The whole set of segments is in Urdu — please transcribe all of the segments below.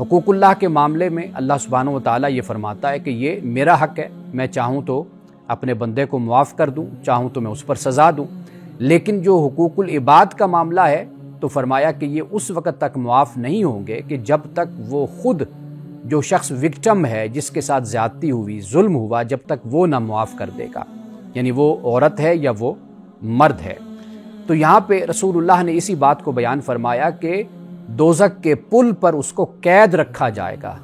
حقوق اللہ کے معاملے میں اللہ سبحانہ و تعالیٰ یہ فرماتا ہے کہ یہ میرا حق ہے، میں چاہوں تو اپنے بندے کو معاف کر دوں، چاہوں تو میں اس پر سزا دوں، لیکن جو حقوق العباد کا معاملہ ہے تو فرمایا کہ یہ اس وقت تک معاف نہیں ہوں گے کہ جب تک وہ خود جو شخص وکٹم ہے، جس کے ساتھ زیادتی ہوئی، ظلم ہوا، جب تک وہ نہ معاف کر دے گا، یعنی وہ عورت ہے یا وہ مرد ہے۔ تو یہاں پہ رسول اللہ نے اسی بات کو بیان فرمایا کہ دوزخ کے پل پر اس کو قید رکھا جائے گا،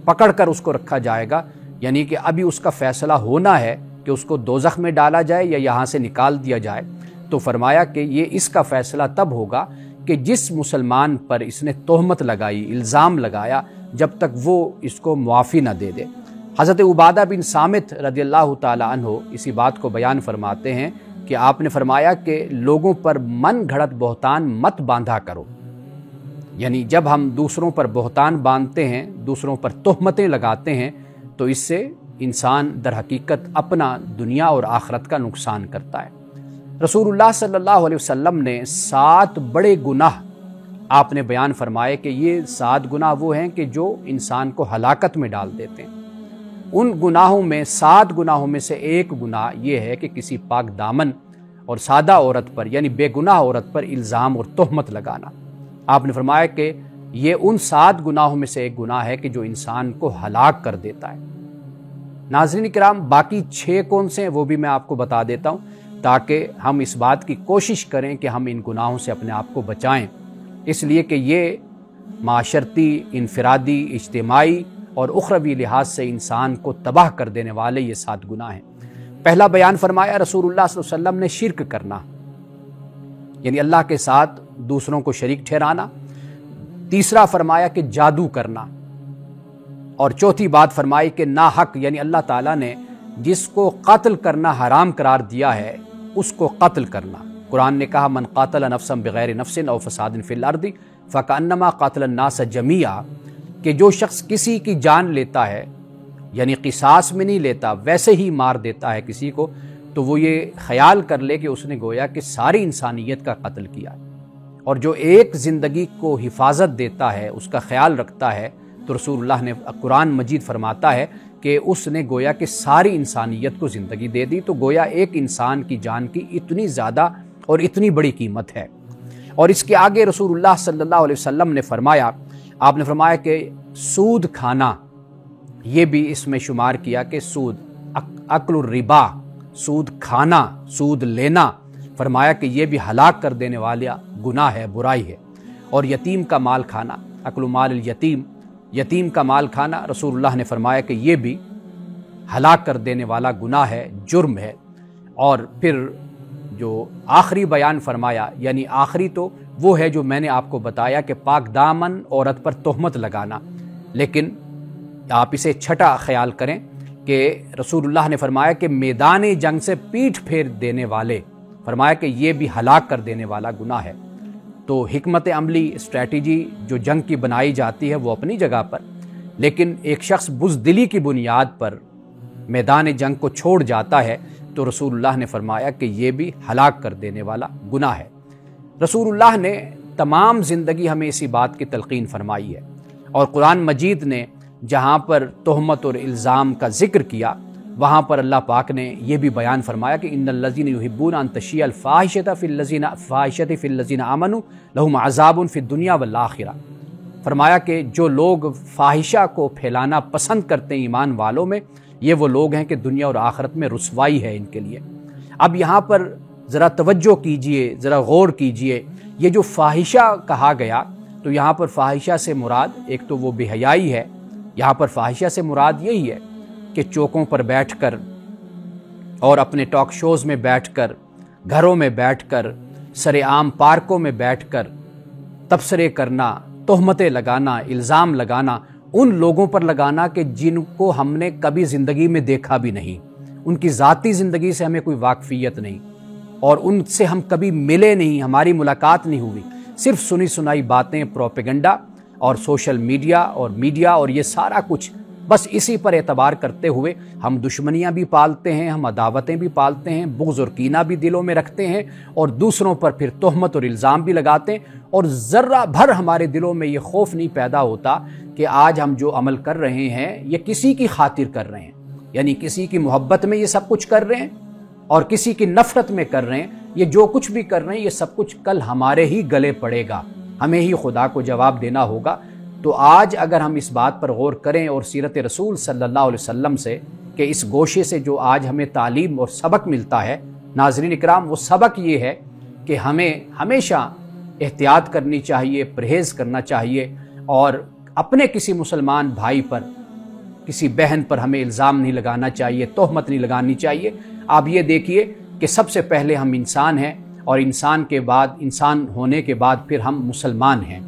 پکڑ کر اس کو رکھا جائے گا، یعنی کہ ابھی اس کا فیصلہ ہونا ہے کہ اس کو دوزخ میں ڈالا جائے یا یہاں سے نکال دیا جائے۔ تو فرمایا کہ یہ اس کا فیصلہ تب ہوگا کہ جس مسلمان پر اس نے تہمت لگائی، الزام لگایا، جب تک وہ اس کو معافی نہ دے دے۔ حضرت عبادہ بن صامت رضی اللہ تعالی عنہ اسی بات کو بیان فرماتے ہیں کہ آپ نے فرمایا کہ لوگوں پر من گھڑت بہتان مت باندھا کرو، یعنی جب ہم دوسروں پر بہتان باندھتے ہیں، دوسروں پر تہمتیں لگاتے ہیں، تو اس سے انسان در حقیقت اپنا دنیا اور آخرت کا نقصان کرتا ہے۔ رسول اللہ صلی اللہ علیہ وسلم نے 7 بڑے گناہ آپ نے بیان فرمائے کہ یہ 7 گناہ وہ ہیں کہ جو انسان کو ہلاکت میں ڈال دیتے ہیں۔ ان گناہوں میں 7 گناہوں میں سے ایک گناہ یہ ہے کہ کسی پاک دامن اور سادہ عورت پر، یعنی بے گناہ عورت پر الزام اور تہمت لگانا۔ آپ نے فرمایا کہ یہ ان 7 گناہوں میں سے ایک گناہ ہے کہ جو انسان کو ہلاک کر دیتا ہے۔ ناظرین کرام، باقی 6 کون سے ہیں وہ بھی میں آپ کو بتا دیتا ہوں، تاکہ ہم اس بات کی کوشش کریں کہ ہم ان گناہوں سے اپنے آپ کو بچائیں، اس لیے کہ یہ معاشرتی، انفرادی، اجتماعی اور اخروی لحاظ سے انسان کو تباہ کر دینے والے یہ 7 گناہ ہیں۔ پہلا بیان فرمایا رسول اللہ صلی اللہ علیہ وسلم نے شرک کرنا، یعنی اللہ کے ساتھ دوسروں کو شریک ٹھہرانا۔ تیسرا فرمایا کہ جادو کرنا، اور چوتھی بات فرمائی کہ ناحق، یعنی اللہ تعالیٰ نے جس کو قتل کرنا حرام قرار دیا ہے اس کو قتل کرنا۔ قرآن نے کہا من قاتل نفسا بغیر نفس او فساد فی الارض فکأنما قاتل الناس جمیعا، کہ جو شخص کسی کی جان لیتا ہے، یعنی قصاص میں نہیں لیتا، ویسے ہی مار دیتا ہے کسی کو، تو وہ یہ خیال کر لے کہ اس نے گویا کہ ساری انسانیت کا قتل کیا۔ اور جو ایک زندگی کو حفاظت دیتا ہے، اس کا خیال رکھتا ہے، تو رسول اللہ نے قرآن مجید فرماتا ہے کہ اس نے گویا کہ ساری انسانیت کو زندگی دے دی۔ تو گویا ایک انسان کی جان کی اتنی زیادہ اور اتنی بڑی قیمت ہے۔ اور اس کے آگے رسول اللہ صلی اللہ علیہ وسلم نے فرمایا، آپ نے فرمایا کہ سود کھانا، یہ بھی اس میں شمار کیا کہ سود، اکل الربا، سود کھانا، سود لینا، فرمایا کہ یہ بھی ہلاک کر دینے والا گناہ ہے، برائی ہے۔ اور یتیم کا مال کھانا، اکل مال الیتیم، یتیم کا مال کھانا، رسول اللہ نے فرمایا کہ یہ بھی ہلاک کر دینے والا گناہ ہے، جرم ہے۔ اور پھر جو آخری بیان فرمایا، یعنی آخری تو وہ ہے جو میں نے آپ کو بتایا کہ پاک دامن عورت پر تہمت لگانا، لیکن آپ اسے چھٹا خیال کریں کہ رسول اللہ نے فرمایا کہ میدان جنگ سے پیٹھ پھیر دینے والے، فرمایا کہ یہ بھی ہلاک کر دینے والا گناہ ہے۔ تو حکمت عملی، اسٹریٹجی جو جنگ کی بنائی جاتی ہے وہ اپنی جگہ پر، لیکن ایک شخص بزدلی کی بنیاد پر میدان جنگ کو چھوڑ جاتا ہے تو رسول اللہ نے فرمایا کہ یہ بھی ہلاک کر دینے والا گناہ ہے۔ رسول اللہ نے تمام زندگی ہمیں اسی بات کی تلقین فرمائی ہے، اور قرآن مجید نے جہاں پر تہمت اور الزام کا ذکر کیا وہاں پر اللہ پاک نے یہ بھی بیان فرمایا کہ ان الذین یحبون ان تشیع الفاحشۃ فی الذین آمنوا لہم عذاب فی الدنیا والآخرہ، فرمایا کہ جو لوگ فاحشہ کو پھیلانا پسند کرتے ہیں ایمان والوں میں، یہ وہ لوگ ہیں کہ دنیا اور آخرت میں رسوائی ہے ان کے لیے۔ اب یہاں پر ذرا توجہ کیجئے، ذرا غور کیجئے، یہ جو فاحشہ کہا گیا تو یہاں پر فاحشہ سے مراد ایک تو وہ بے حیائی ہے، یہاں پر فاحشہ سے مراد یہی ہے کہ چوکوں پر بیٹھ کر اور اپنے ٹاک شوز میں بیٹھ کر، گھروں میں بیٹھ کر، سر عام پارکوں میں بیٹھ کر تبصرے کرنا، تہمتیں لگانا، الزام لگانا، ان لوگوں پر لگانا کہ جن کو ہم نے کبھی زندگی میں دیکھا بھی نہیں، ان کی ذاتی زندگی سے ہمیں کوئی واقفیت نہیں، اور ان سے ہم کبھی ملے نہیں، ہماری ملاقات نہیں ہوئی، صرف سنی سنائی باتیں، پروپیگنڈا اور سوشل میڈیا اور یہ سارا کچھ بس اسی پر اعتبار کرتے ہوئے ہم دشمنیاں بھی پالتے ہیں، ہم عداوتیں بھی پالتے ہیں، بغض اور کینہ بھی دلوں میں رکھتے ہیں، اور دوسروں پر پھر تہمت اور الزام بھی لگاتے ہیں، اور ذرہ بھر ہمارے دلوں میں یہ خوف نہیں پیدا ہوتا کہ آج ہم جو عمل کر رہے ہیں یہ کسی کی خاطر کر رہے ہیں، یعنی کسی کی محبت میں یہ سب کچھ کر رہے ہیں اور کسی کی نفرت میں کر رہے ہیں۔ یہ جو کچھ بھی کر رہے ہیں یہ سب کچھ کل ہمارے ہی گلے پڑے گا، ہمیں ہی خدا کو جواب دینا ہوگا۔ تو آج اگر ہم اس بات پر غور کریں اور سیرت رسول صلی اللہ علیہ وسلم سے کہ اس گوشے سے جو آج ہمیں تعلیم اور سبق ملتا ہے، ناظرین اکرام، وہ سبق یہ ہے کہ ہمیں ہمیشہ احتیاط کرنی چاہیے، پرہیز کرنا چاہیے، اور اپنے کسی مسلمان بھائی پر، کسی بہن پر ہمیں الزام نہیں لگانا چاہیے، تہمت نہیں لگانی چاہیے۔ آپ یہ دیکھیے کہ سب سے پہلے ہم انسان ہیں، اور انسان کے بعد، انسان ہونے کے بعد پھر ہم مسلمان ہیں۔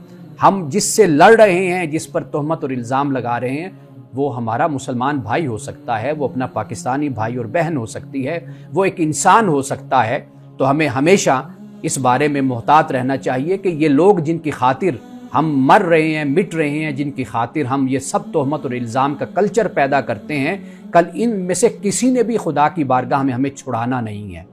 ہم جس سے لڑ رہے ہیں، جس پر تہمت اور الزام لگا رہے ہیں، وہ ہمارا مسلمان بھائی ہو سکتا ہے، وہ اپنا پاکستانی بھائی اور بہن ہو سکتی ہے، وہ ایک انسان ہو سکتا ہے۔ تو ہمیں ہمیشہ اس بارے میں محتاط رہنا چاہیے کہ یہ لوگ جن کی خاطر ہم مر رہے ہیں، مٹ رہے ہیں، جن کی خاطر ہم یہ سب تہمت اور الزام کا کلچر پیدا کرتے ہیں، کل ان میں سے کسی نے بھی خدا کی بارگاہ میں ہمیں چھڑانا نہیں ہے،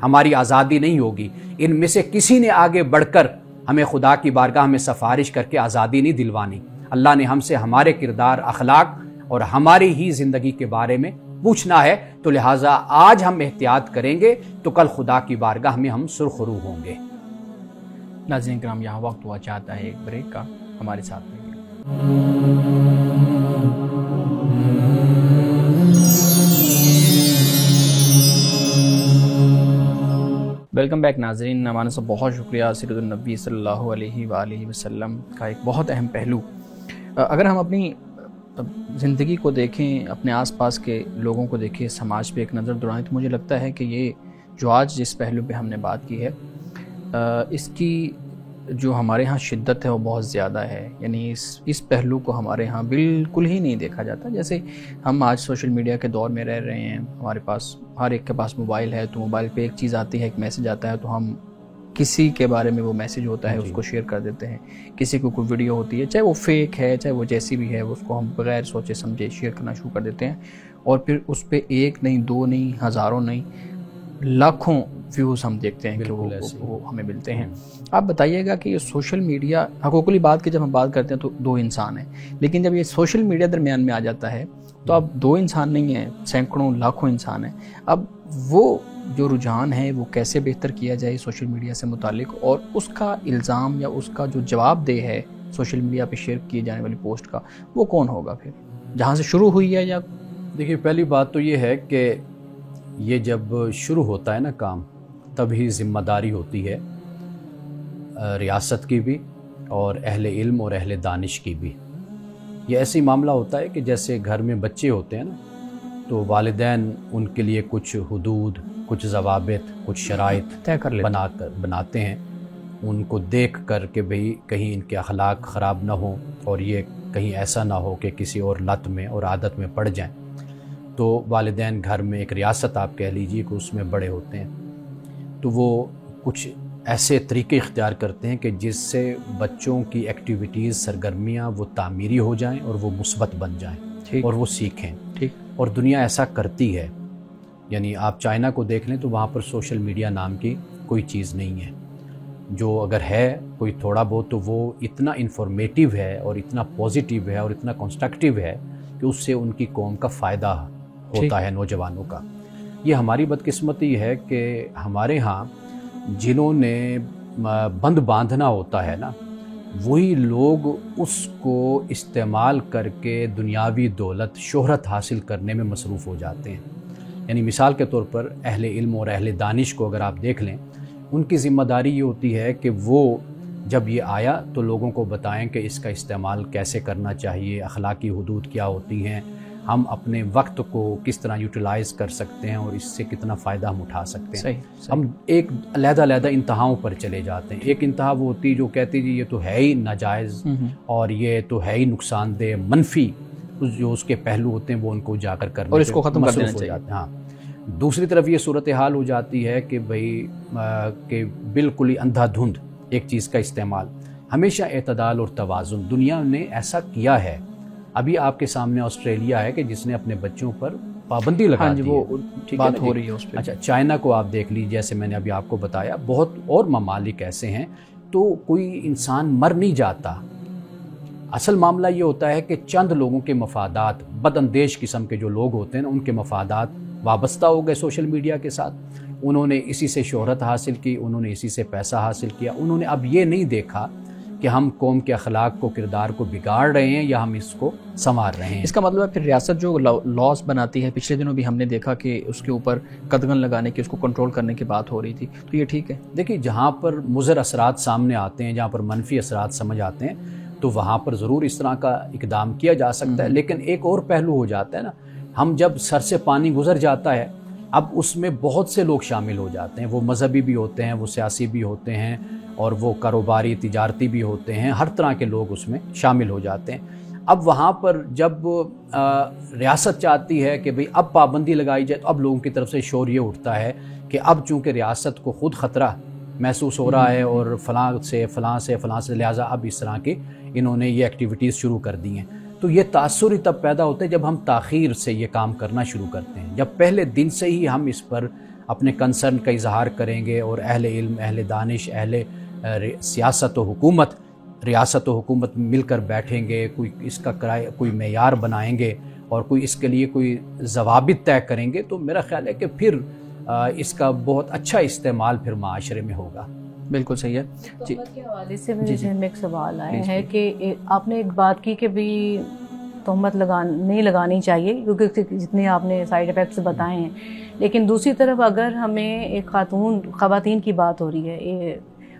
ہماری آزادی نہیں ہوگی۔ ان میں سے کسی نے آگے بڑھ کر ہمیں خدا کی بارگاہ میں سفارش کر کے آزادی نہیں دلوانی۔ اللہ نے ہم سے ہمارے کردار، اخلاق اور ہماری ہی زندگی کے بارے میں پوچھنا ہے، تو لہٰذا آج ہم احتیاط کریں گے تو کل خدا کی بارگاہ میں ہم سرخرو ہوں گے۔ ناظرین کرام، یہاں وقت ہوا چاہتا ہے ایک بریک کا، ہمارے ساتھ رہیے۔ ویلکم بیک ناظرین، ہمارے سے بہت شکریہ۔ سیرت النبی صلی اللہ علیہ وآلہ وسلم کا ایک بہت اہم پہلو، اگر ہم اپنی زندگی کو دیکھیں، اپنے آس پاس کے لوگوں کو دیکھیں، سماج پہ ایک نظر دوڑائیں، تو مجھے لگتا ہے کہ یہ جو آج جس پہلو پہ ہم نے بات کی ہے، اس کی جو ہمارے ہاں شدت ہے وہ بہت زیادہ ہے۔ یعنی اس پہلو کو ہمارے ہاں بالکل ہی نہیں دیکھا جاتا۔ جیسے ہم آج سوشل میڈیا کے دور میں رہ رہے ہیں، ہمارے پاس ہر ایک کے پاس موبائل ہے، تو موبائل پہ ایک چیز آتی ہے، ایک میسج آتا ہے، تو ہم کسی کے بارے میں وہ میسج ہوتا ہے اس کو شیئر کر دیتے ہیں۔ کسی کو کوئی ویڈیو ہوتی ہے، چاہے وہ فیک ہے، چاہے وہ جیسی بھی ہے، اس کو ہم بغیر سوچے سمجھے شیئر کرنا شروع کر دیتے ہیں، اور پھر اس پہ ایک نہیں، دو نہیں، ہزاروں نہیں، لاکھوں ویوز ہم دیکھتے ہیں کہ وہ ہمیں ملتے ہیں۔ آپ بتائیے گا کہ یہ سوشل میڈیا، حقوقی بات کی جب ہم بات کرتے ہیں تو دو انسان ہیں، لیکن جب یہ سوشل میڈیا درمیان میں آ جاتا ہے تو اب دو انسان نہیں ہیں، سینکڑوں لاکھوں انسان ہیں۔ اب وہ جو رجحان ہے وہ کیسے بہتر کیا جائے سوشل میڈیا سے متعلق، اور اس کا الزام یا اس کا جو جواب دہ ہے سوشل میڈیا پہ شیئر کیے جانے والی پوسٹ کا، وہ کون ہوگا پھر، جہاں سے شروع ہوئی ہے؟ یا دیکھیے، پہلی بات تو یہ ہے کہ یہ جب شروع ہوتا ہے نا کام، تب ہی ذمہ داری ہوتی ہے ریاست کی بھی اور اہل علم اور اہل دانش کی بھی۔ یہ ایسی معاملہ ہوتا ہے کہ جیسے گھر میں بچے ہوتے ہیں نا، تو والدین ان کے لیے کچھ حدود، کچھ ضوابط، کچھ شرائط طے کر بناتے ہیں، ان کو دیکھ کر کہ بھئی کہیں ان کے اخلاق خراب نہ ہوں، اور یہ کہیں ایسا نہ ہو کہ کسی اور لت میں اور عادت میں پڑ جائیں۔ تو والدین گھر میں ایک ریاست آپ کہہ لیجئے کہ اس میں بڑے ہوتے ہیں، تو وہ کچھ ایسے طریقے اختیار کرتے ہیں کہ جس سے بچوں کی ایکٹیویٹیز، سرگرمیاں وہ تعمیری ہو جائیں اور وہ مثبت بن جائیں اور وہ سیکھیں۔ اور دنیا ایسا کرتی ہے، یعنی آپ چائنا کو دیکھ لیں تو وہاں پر سوشل میڈیا نام کی کوئی چیز نہیں ہے، جو اگر ہے کوئی تھوڑا بہت تو وہ اتنا انفارمیٹیو ہے اور اتنا پازیٹیو ہے اور اتنا کنسٹرکٹیو ہے کہ اس سے ان کی قوم کا فائدہ ہوتا ہے، نوجوانوں کا۔ یہ ہماری بدقسمتی ہے کہ ہمارے ہاں جنہوں نے بند باندھنا ہوتا ہے نا، وہی لوگ اس کو استعمال کر کے دنیاوی دولت، شہرت حاصل کرنے میں مصروف ہو جاتے ہیں۔ یعنی مثال کے طور پر اہل علم اور اہل دانش کو اگر آپ دیکھ لیں، ان کی ذمہ داری یہ ہوتی ہے کہ وہ جب یہ آیا تو لوگوں کو بتائیں کہ اس کا استعمال کیسے کرنا چاہیے، اخلاقی حدود کیا ہوتی ہیں، ہم اپنے وقت کو کس طرح یوٹیلائز کر سکتے ہیں اور اس سے کتنا فائدہ ہم اٹھا سکتے ہیں۔ صحیح۔ ہم ایک علیحدہ انتہاؤں پر چلے جاتے ہیں۔ ایک انتہا وہ ہوتی ہے جو کہتی ہے یہ تو ہے ہی ناجائز اور یہ تو ہے ہی نقصان دہ، منفی جو اس کے پہلو ہوتے ہیں وہ ان کو جا کر کرنے اور اس کو ختم کر دینا چاہیے۔ ہاں، دوسری طرف یہ صورتحال ہو جاتی ہے کہ بھئی کہ بالکل ہی اندھا دھند ایک چیز کا استعمال۔ ہمیشہ اعتدال اور توازن، دنیا نے ایسا کیا ہے ابھی آپ کے سامنے آسٹریلیا ہے کہ جس نے اپنے بچوں پر پابندی لگا دی ہے. وہ بات ہو رہی ہے اس پہ. اچھا چائنا کو آپ دیکھ لیجیے، جیسے میں نے ابھی آپ کو بتایا، بہت اور ممالک ایسے ہیں. تو کوئی انسان مر نہیں جاتا. اصل معاملہ یہ ہوتا ہے کہ چند لوگوں کے مفادات، بد اندیش قسم کے جو لوگ ہوتے ہیں ان کے مفادات وابستہ ہو گئے سوشل میڈیا کے ساتھ. انہوں نے اسی سے شہرت حاصل کی، انہوں نے اسی سے پیسہ حاصل کیا. انہوں نے اب یہ نہیں دیکھا کہ ہم قوم کے اخلاق کو، کردار کو بگاڑ رہے ہیں یا ہم اس کو سنوار رہے ہیں. اس کا مطلب ہے پھر ریاست جو لاس بناتی ہے، پچھلے دنوں بھی ہم نے دیکھا کہ اس کے اوپر قدغن لگانے کی، اس کو کنٹرول کرنے کی بات ہو رہی تھی، تو یہ ٹھیک ہے؟ دیکھیے جہاں پر مضر اثرات سامنے آتے ہیں، جہاں پر منفی اثرات سمجھ آتے ہیں، تو وہاں پر ضرور اس طرح کا اقدام کیا جا سکتا ہے. لیکن ایک اور پہلو ہو جاتا ہے نا، ہم جب سر سے پانی گزر جاتا ہے، اب اس میں بہت سے لوگ شامل ہو جاتے ہیں. وہ مذہبی بھی ہوتے ہیں، وہ سیاسی بھی ہوتے ہیں، اور وہ کاروباری تجارتی بھی ہوتے ہیں. ہر طرح کے لوگ اس میں شامل ہو جاتے ہیں. اب وہاں پر جب ریاست چاہتی ہے کہ بھئی اب پابندی لگائی جائے، تو اب لوگوں کی طرف سے شور یہ اٹھتا ہے کہ اب چونکہ ریاست کو خود خطرہ محسوس ہو رہا ہے اور فلاں سے لہٰذا اب اس طرح کی انہوں نے یہ ایکٹیویٹیز شروع کر دی ہیں. تو یہ تاثر ہی تب پیدا ہوتا ہے جب ہم تاخیر سے یہ کام کرنا شروع کرتے ہیں. جب پہلے دن سے ہی ہم اس پر اپنے کنسرن کا اظہار کریں گے، اور اہل علم، اہل دانش، اہل سیاست و حکومت، ریاست و حکومت مل کر بیٹھیں گے، کوئی اس کا کوئی معیار بنائیں گے اور کوئی اس کے لیے کوئی ضوابط طے کریں گے، تو میرا خیال ہے کہ پھر اس کا بہت اچھا استعمال پھر معاشرے میں ہوگا. بالکل صحیح ہے. تہمت کے حوالے سے میرے ذہن میں ایک سوال آیا ہے کہ آپ نے ایک بات کی کہ بھی تہمت نہیں لگانی چاہیے، کیونکہ جتنے آپ نے سائیڈ ایفیکٹس بتائے ہیں. لیکن دوسری طرف اگر ہمیں ایک خواتین کی بات ہو رہی ہے،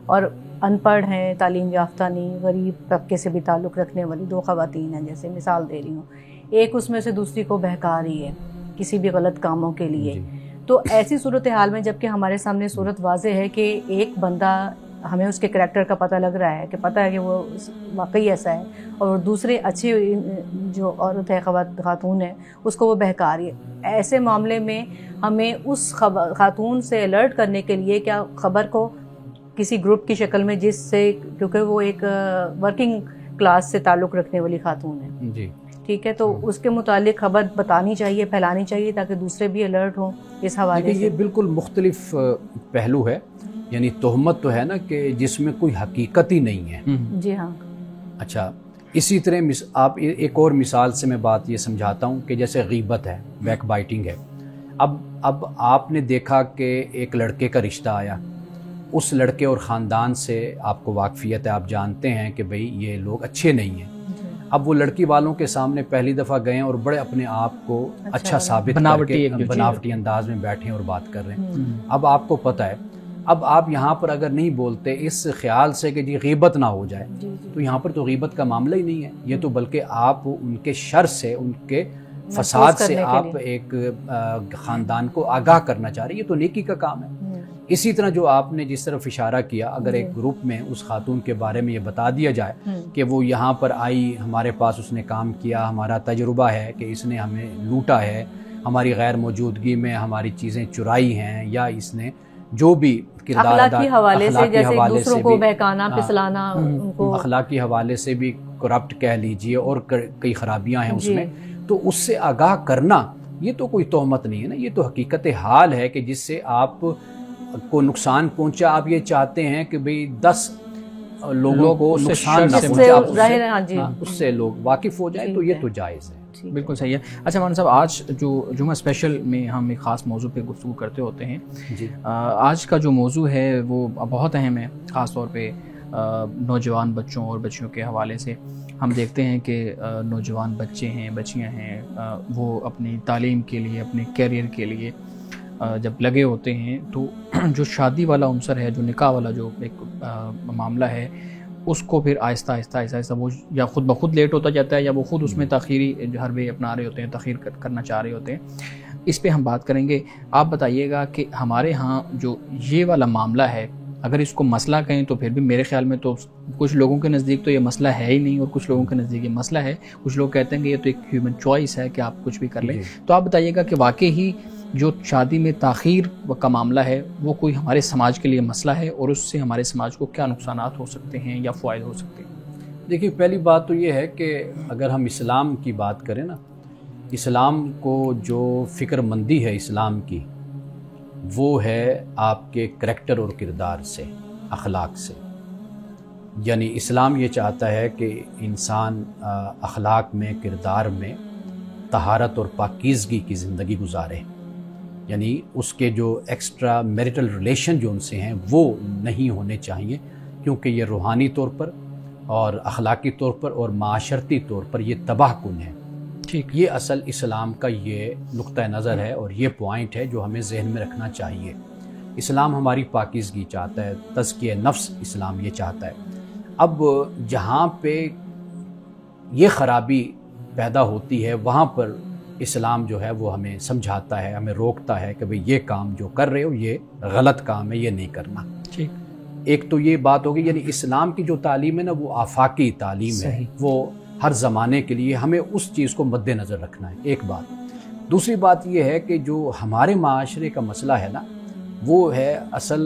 اور ان پڑھ ہیں، تعلیم یافتہ نہیں، غریب طبقے سے بھی تعلق رکھنے والی دو خواتین ہیں، جیسے مثال دے رہی ہوں، ایک اس میں سے دوسری کو بہکا رہی ہے کسی بھی غلط کاموں کے لیے. تو ایسی صورتحال میں جبکہ ہمارے سامنے صورت واضح ہے کہ ایک بندہ، ہمیں اس کے کریکٹر کا پتہ لگ رہا ہے کہ پتہ ہے کہ وہ واقعی ایسا ہے، اور دوسرے اچھی جو عورت ہے، خاتون ہے، اس کو وہ بہکا رہی ہے. ایسے معاملے میں ہمیں اس خاتون سے الرٹ کرنے کے لیے کیا خبر کو کسی گروپ کی شکل میں، جس سے، کیونکہ وہ ایک ورکنگ کلاس سے تعلق رکھنے والی خاتون ہے، جی ٹھیک ہے، تو اس کے متعلق خبر بتانی چاہیے، پھیلانی چاہیے، تاکہ دوسرے بھی الرٹ ہوں اس حوالے سے. یہ بالکل مختلف پہلو ہے. یعنی تہمت تو ہے نا کہ جس میں کوئی حقیقت ہی نہیں ہے. جی ہاں. اچھا، اسی طرح آپ ایک اور مثال سے میں بات یہ سمجھاتا ہوں کہ جیسے غیبت ہے، بیک بائٹنگ ہے. اب آپ نے دیکھا کہ ایک لڑکے کا رشتہ آیا، اس لڑکے اور خاندان سے آپ کو واقفیت ہے، آپ جانتے ہیں کہ بھئی یہ لوگ اچھے نہیں ہیں. اب وہ لڑکی والوں کے سامنے پہلی دفعہ گئے اور بڑے اپنے آپ کو اچھا ثابت کر کے بناوٹی انداز میں بیٹھے اور بات کر رہے ہیں. اب آپ کو پتہ ہے، اب آپ یہاں پر اگر نہیں بولتے اس خیال سے کہ جی غیبت نہ ہو جائے، تو یہاں پر تو غیبت کا معاملہ ہی نہیں ہے. یہ تو بلکہ آپ ان کے شر سے، ان کے فساد سے آپ ایک خاندان کو آگاہ کرنا چاہ رہے ہیں. یہ تو نیکی کا کام ہے. اسی طرح جو آپ نے جس طرف اشارہ کیا، اگر ایک گروپ میں اس خاتون کے بارے میں یہ بتا دیا جائے کہ وہ یہاں پر آئی، ہمارے پاس اس نے کام کیا، ہمارا تجربہ ہے کہ اس نے ہمیں لوٹا ہے، ہماری غیر موجودگی میں ہماری چیزیں چرائی ہیں، یا اس نے جو بھی کردار اخلاقی حوالے سے، جیسے دوسروں کو بہکانا، پھسلانا، ان کو اخلاقی حوالے سے بھی کرپٹ کہہ لیجئے، اور کئی خرابیاں ہیں اس میں، تو اس سے آگاہ کرنا یہ تو کوئی تہمت نہیں ہے نا. یہ تو حقیقت حال ہے کہ جس سے آپ کو نقصان پہنچا. آپ یہ چاہتے ہیں کہ بھئی 10 لوگوں کو نقصان نہ پہنچا، اس سے لوگ واقف ہو جائیں، تو یہ تو جائز ہے. بالکل صحیح ہے. اچھا مولانا صاحب، آج جو جمعہ اسپیشل میں ہم ایک خاص موضوع پہ گفتگو کرتے ہوتے ہیں. جی. آج کا جو موضوع ہے وہ بہت اہم ہے، خاص طور پہ نوجوان بچوں اور بچیوں کے حوالے سے. ہم دیکھتے ہیں کہ نوجوان بچے ہیں، بچیاں ہیں، وہ اپنی تعلیم کے لیے، اپنے کیریئر کے لیے جب لگے ہوتے ہیں، تو جو شادی والا عنصر ہے، جو نکاح والا جو ایک معاملہ ہے، اس کو پھر آہستہ آہستہ وہ یا خود بخود لیٹ ہوتا جاتا ہے، یا وہ خود اس میں تاخیری حربے اپنا رہے ہوتے ہیں، تاخیر کرنا چاہ رہے ہوتے ہیں. اس پہ ہم بات کریں گے. آپ بتائیے گا کہ ہمارے ہاں جو یہ والا معاملہ ہے، اگر اس کو مسئلہ کہیں تو پھر بھی میرے خیال میں تو کچھ لوگوں کے نزدیک تو یہ مسئلہ ہے ہی نہیں، اور کچھ لوگوں کے نزدیک یہ مسئلہ ہے. کچھ لوگ کہتے ہیں کہ یہ تو ایک ہیومن چوائس ہے کہ آپ کچھ بھی کر لیں. تو آپ بتائیے گا کہ واقعی ہی جو شادی میں تاخیر کا معاملہ ہے وہ کوئی ہمارے سماج کے لیے مسئلہ ہے، اور اس سے ہمارے سماج کو کیا نقصانات ہو سکتے ہیں یا فوائد ہو سکتے ہیں؟ دیکھیے پہلی بات تو یہ ہے کہ اگر ہم اسلام کی بات کریں نا، اسلام کو جو فکر مندی ہے اسلام کی، وہ ہے آپ کے کریکٹر اور کردار سے، اخلاق سے. یعنی اسلام یہ چاہتا ہے کہ انسان اخلاق میں، کردار میں طہارت اور پاکیزگی کی زندگی گزارے. یعنی اس کے جو ایکسٹرا میریٹل ریلیشن جو ان سے ہیں وہ نہیں ہونے چاہیے، کیونکہ یہ روحانی طور پر اور اخلاقی طور پر اور معاشرتی طور پر یہ تباہ کن ہے. ٹھیک، یہ اصل اسلام کا یہ نقطہ نظر ہے اور یہ پوائنٹ ہے جو ہمیں ذہن میں رکھنا چاہیے. اسلام ہماری پاکیزگی چاہتا ہے، تزکیہ نفس اسلام یہ چاہتا ہے. اب جہاں پہ یہ خرابی پیدا ہوتی ہے وہاں پر اسلام جو ہے وہ ہمیں سمجھاتا ہے، ہمیں روکتا ہے کہ بھئی یہ کام جو کر رہے ہو یہ غلط کام ہے، یہ نہیں کرنا. ٹھیک، ایک تو یہ بات ہوگی. یعنی اسلام کی جو تعلیم ہے نا وہ آفاقی تعلیم ہے، وہ ہر زمانے کے لیے ہمیں اس چیز کو مد نظر رکھنا ہے، ایک بات. دوسری بات یہ ہے کہ جو ہمارے معاشرے کا مسئلہ ہے نا وہ ہے اصل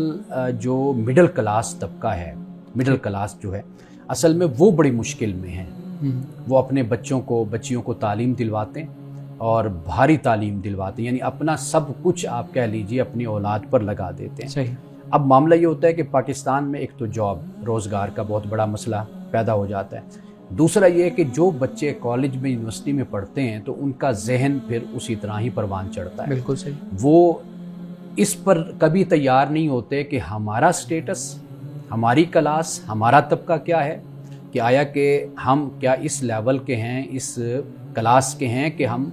جو مڈل کلاس طبقہ ہے، مڈل کلاس جو ہے اصل میں وہ بڑی مشکل میں ہیں. وہ اپنے بچیوں کو تعلیم دلواتے ہیں اور بھاری تعلیم دلواتے ہیں، یعنی اپنا سب کچھ آپ کہہ لیجئے اپنی اولاد پر لگا دیتے ہیں. صحیح. اب معاملہ یہ ہوتا ہے کہ پاکستان میں ایک تو جاب روزگار کا بہت بڑا مسئلہ پیدا ہو جاتا ہے. دوسرا یہ کہ جو بچے کالج میں یونیورسٹی میں پڑھتے ہیں تو ان کا ذہن پھر اسی طرح ہی پروان چڑھتا ہے. بالکل صحیح. وہ اس پر کبھی تیار نہیں ہوتے کہ ہمارا سٹیٹس، ہماری کلاس، ہمارا طبقہ کیا ہے، کہ آیا کہ ہم کیا اس لیول کے ہیں، اس کلاس کے ہیں کہ ہم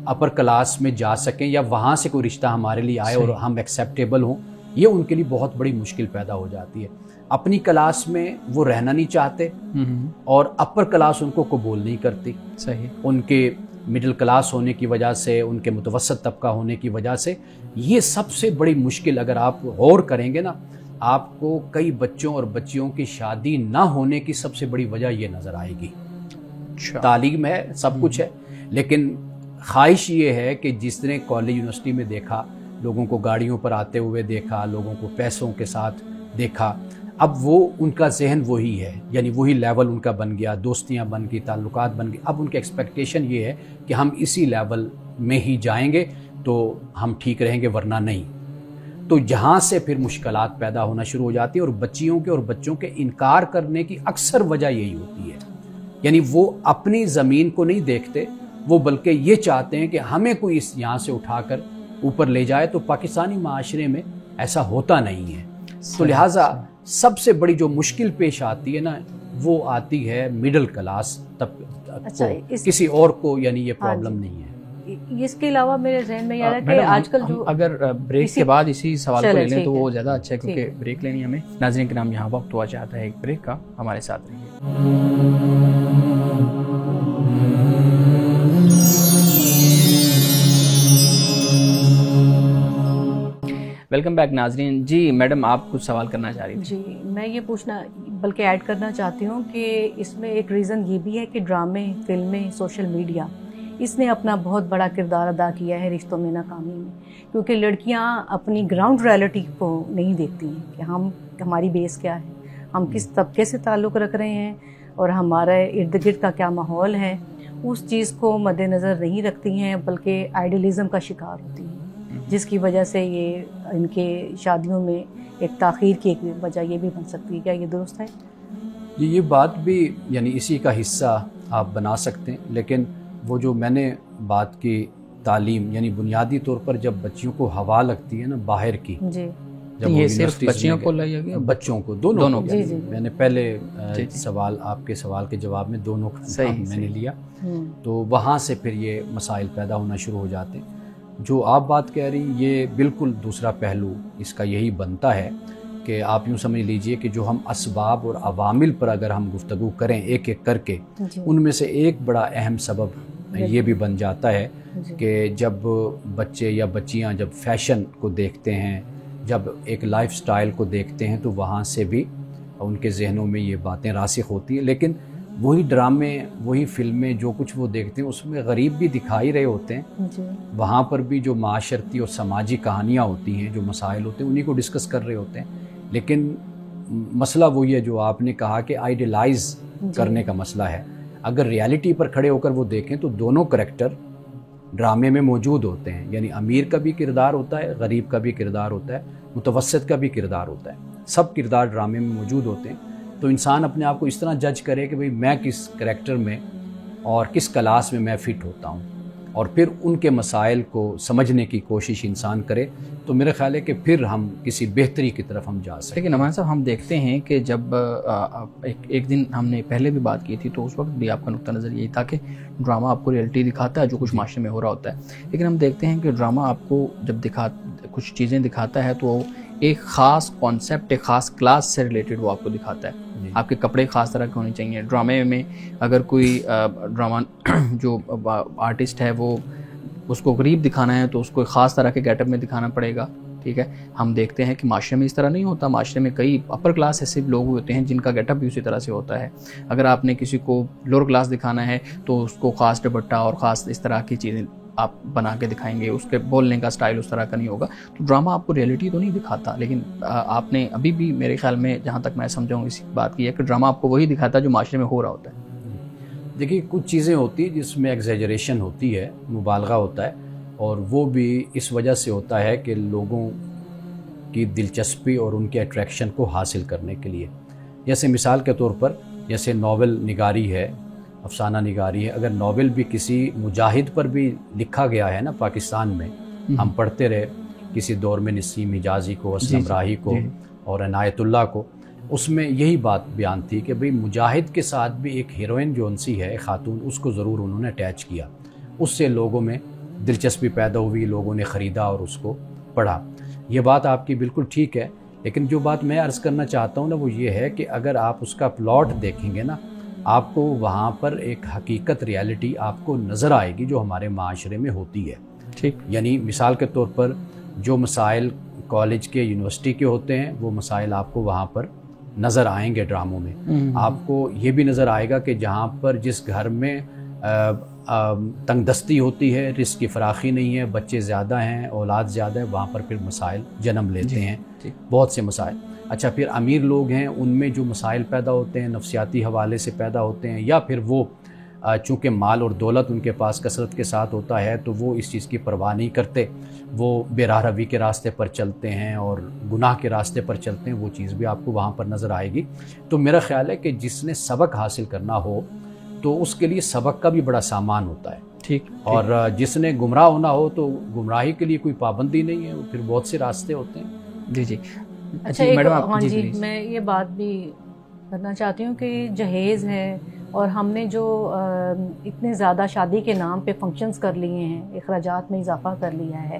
اپر کلاس میں جا سکیں یا وہاں سے کوئی رشتہ ہمارے لیے آئے اور ہم ایکسیپٹیبل ہوں. یہ ان کے لیے بہت بڑی مشکل پیدا ہو جاتی ہے. اپنی کلاس میں وہ رہنا نہیں چاہتے اور اپر کلاس ان کو قبول نہیں کرتی. صحیح. ان کے مڈل کلاس ہونے کی وجہ سے، ان کے متوسط طبقہ ہونے کی وجہ سے یہ سب سے بڑی مشکل، اگر آپ غور کریں گے نا آپ کو کئی بچوں اور بچیوں کی شادی نہ ہونے کی سب سے بڑی وجہ یہ نظر آئے گی. تعلیم ہے، سب کچھ ہے، لیکن خواہش یہ ہے کہ جس نے کالج یونیورسٹی میں دیکھا، لوگوں کو گاڑیوں پر آتے ہوئے دیکھا، لوگوں کو پیسوں کے ساتھ دیکھا، اب وہ ان کا ذہن وہی ہے، یعنی وہی لیول ان کا بن گیا، دوستیاں بن گئی، تعلقات بن گئی. اب ان کی ایکسپیکٹیشن یہ ہے کہ ہم اسی لیول میں ہی جائیں گے تو ہم ٹھیک رہیں گے، ورنہ نہیں. تو جہاں سے پھر مشکلات پیدا ہونا شروع ہو جاتی ہیں اور بچیوں کے اور بچوں کے انکار کرنے کی اکثر وجہ یہی ہوتی ہے. یعنی وہ اپنی زمین کو نہیں دیکھتے، وہ بلکہ یہ چاہتے ہیں کہ ہمیں کوئی اس یہاں سے اٹھا کر اوپر لے جائے. تو پاکستانی معاشرے میں ایسا ہوتا نہیں ہے. تو لہٰذا سب سے بڑی جو مشکل پیش آتی ہے نا وہ آتی ہے مڈل کلاس طبقے کو، کسی اور کو یعنی یہ پرابلم نہیں ہے. اس کے علاوہ میرے ذہن میں یہ آ رہا ہے کہ آج کل جو اگر بریک کے بعد اسی سوال کو لے لیں تو وہ زیادہ اچھا ہے، کیونکہ بریک لینی ہمیں. ناظرین کرام یہاں وقت ہوا چاہتا ہے ایک بریک کا، ہمارے ساتھ رہیے. ویلکم بیک ناظرین. جی میڈم آپ کچھ سوال کرنا چاہ رہی تھی. جی میں یہ پوچھنا بلکہ ایڈ کرنا چاہتی ہوں کہ اس میں ایک ریزن یہ بھی ہے کہ ڈرامے، فلمیں، سوشل میڈیا اس نے اپنا بہت بڑا کردار ادا کیا ہے رشتوں میں ناکامی میں، کیونکہ لڑکیاں اپنی گراؤنڈ ریئلٹی کو نہیں دیکھتی ہیں کہ ہماری بیس کیا ہے، ہم کس طبقے سے تعلق رکھ رہے ہیں اور ہمارے ارد گرد کا کیا ماحول ہے. اس چیز کو مد نظر نہیں رکھتی ہیں بلکہ آئیڈیلزم کا شکار ہوتی ہیں، جس کی وجہ سے یہ ان کے شادیوں میں ایک تاخیر کی ایک وجہ یہ بھی بن سکتی ہے. کیا یہ درست ہے؟ یہ بات بھی یعنی اسی کا حصہ آپ بنا سکتے ہیں، لیکن وہ جو میں نے بات کی تعلیم، یعنی بنیادی طور پر جب بچیوں کو ہوا لگتی ہے نا باہر کی، جب یہ صرف بچیوں کو لگے گا، بچوں کو دونوں میں نے پہلے سوال آپ کے سوال کے جواب میں دونوں میں نے لیا، تو وہاں سے پھر یہ مسائل پیدا ہونا شروع ہو جاتے ہیں. جو آپ بات کہہ رہی یہ بالکل دوسرا پہلو اس کا یہی بنتا ہے کہ آپ یوں سمجھ لیجئے کہ جو ہم اسباب اور عوامل پر اگر ہم گفتگو کریں ایک ایک کر کے، ان میں سے ایک بڑا اہم سبب یہ بھی بن جاتا ہے کہ جب بچے یا بچیاں جب فیشن کو دیکھتے ہیں، جب ایک لائف سٹائل کو دیکھتے ہیں تو وہاں سے بھی ان کے ذہنوں میں یہ باتیں راسخ ہوتی ہیں. لیکن وہی ڈرامے، وہی فلمیں جو کچھ وہ دیکھتے ہیں اس میں غریب بھی دکھائی رہے ہوتے ہیں، وہاں پر بھی جو معاشرتی اور سماجی کہانیاں ہوتی ہیں، جو مسائل ہوتے ہیں انہی کو ڈسکس کر رہے ہوتے ہیں. لیکن مسئلہ وہی ہے جو آپ نے کہا کہ آئیڈیلائز کرنے کا مسئلہ ہے. اگر ریالٹی پر کھڑے ہو کر وہ دیکھیں تو دونوں کریکٹر ڈرامے میں موجود ہوتے ہیں. یعنی امیر کا بھی کردار ہوتا ہے, غریب کا بھی کردار ہوتا ہے, متوسط کا بھی کردار ہوتا ہے. سب کردار ڈرامے میں موجود ہوتے ہیں. تو انسان اپنے آپ کو اس طرح جج کرے کہ بھئی میں کس کریکٹر میں اور کس کلاس میں فٹ ہوتا ہوں, اور پھر ان کے مسائل کو سمجھنے کی کوشش انسان کرے, تو میرا خیال ہے کہ پھر ہم کسی بہتری کی طرف ہم جا سکیں. لیکن نعمان صاحب ہم دیکھتے ہیں کہ جب ایک دن ہم نے پہلے بھی بات کی تھی تو اس وقت بھی آپ کا نقطہ نظر یہی تھا کہ ڈرامہ آپ کو ریئلٹی دکھاتا ہے جو کچھ معاشرے میں ہو رہا ہوتا ہے. لیکن ہم دیکھتے ہیں کہ ڈرامہ آپ کو جب کچھ چیزیں دکھاتا ہے تو ایک خاص کانسیپٹ, ایک خاص کلاس سے ریلیٹڈ وہ آپ کو دکھاتا ہے. آپ کے کپڑے خاص طرح کے ہونے چاہیے. ڈرامے میں اگر کوئی ڈرامہ جو آرٹسٹ ہے وہ اس کو غریب دکھانا ہے تو اس کو ایک خاص طرح کے گیٹ اپ میں دکھانا پڑے گا. ٹھیک ہے, ہم دیکھتے ہیں کہ معاشرے میں اس طرح نہیں ہوتا. معاشرے میں کئی اپر کلاس ایسے لوگ ہوتے ہیں جن کا گیٹ اپ بھی اسی طرح سے ہوتا ہے. اگر آپ نے کسی کو لوور کلاس دکھانا ہے تو اس کو خاص دوپٹہ اور خاص اس طرح کی چیزیں آپ بنا کے دکھائیں گے, اس کے بولنے کا سٹائل اس طرح کا نہیں ہوگا. تو ڈرامہ آپ کو ریئلٹی تو نہیں دکھاتا, لیکن آپ نے ابھی بھی میرے خیال میں جہاں تک میں سمجھا ہوں اسی بات کی ہے کہ ڈرامہ آپ کو وہی دکھاتا ہے جو معاشرے میں ہو رہا ہوتا ہے. دیکھیے کچھ چیزیں ہوتی ہیں جس میں ایگزیجریشن ہوتی ہے, مبالغہ ہوتا ہے, اور وہ بھی اس وجہ سے ہوتا ہے کہ لوگوں کی دلچسپی اور ان کے اٹریکشن کو حاصل کرنے کے لیے. جیسے مثال کے طور پر جیسے ناول نگاری ہے, افسانہ نگاری ہے. اگر ناول بھی کسی مجاہد پر بھی لکھا گیا ہے نا پاکستان میں, ہم پڑھتے رہے کسی دور میں نسیم حجازی کو, اسلم راہی کو اور عنایت اللہ کو, اس میں یہی بات بیان تھی کہ بھئی مجاہد کے ساتھ بھی ایک ہیروئن جو انسی ہے خاتون, اس کو ضرور انہوں نے اٹیچ کیا. اس سے لوگوں میں دلچسپی پیدا ہوئی, لوگوں نے خریدا اور اس کو پڑھا. یہ بات آپ کی بالکل ٹھیک ہے, لیکن جو بات میں عرض کرنا چاہتا ہوں نا وہ یہ ہے کہ اگر آپ اس کا پلاٹ دیکھیں گے نا, آپ کو وہاں پر ایک حقیقت ریالٹی آپ کو نظر آئے گی جو ہمارے معاشرے میں ہوتی ہے. ٹھیک, یعنی مثال کے طور پر جو مسائل کالج کے یونیورسٹی کے ہوتے ہیں وہ مسائل آپ کو وہاں پر نظر آئیں گے ڈراموں میں. آپ کو یہ بھی نظر آئے گا کہ جہاں پر جس گھر میں تنگ دستی ہوتی ہے, رزق کی فراخی نہیں ہے, بچے زیادہ ہیں, اولاد زیادہ ہے, وہاں پر پھر مسائل جنم لیتے ہیں, بہت سے مسائل. اچھا, پھر امیر لوگ ہیں, ان میں جو مسائل پیدا ہوتے ہیں نفسیاتی حوالے سے پیدا ہوتے ہیں, یا پھر وہ چونکہ مال اور دولت ان کے پاس کثرت کے ساتھ ہوتا ہے تو وہ اس چیز کی پرواہ نہیں کرتے, وہ بے راہ روی کے راستے پر چلتے ہیں اور گناہ کے راستے پر چلتے ہیں. وہ چیز بھی آپ کو وہاں پر نظر آئے گی. تو میرا خیال ہے کہ جس نے سبق حاصل کرنا ہو تو اس کے لیے سبق کا بھی بڑا سامان ہوتا ہے. ٹھیک, اور جس نے گمراہ ہونا ہو تو گمراہی کے لیے کوئی پابندی نہیں ہے, پھر بہت سے راستے ہوتے ہیں. جی. اچھا, ہاں جی, میں یہ بات بھی کرنا چاہتی ہوں کہ جہیز ہے اور ہم نے جو اتنے زیادہ شادی کے نام پہ فنکشنز کر لیے ہیں, اخراجات میں اضافہ کر لیا ہے,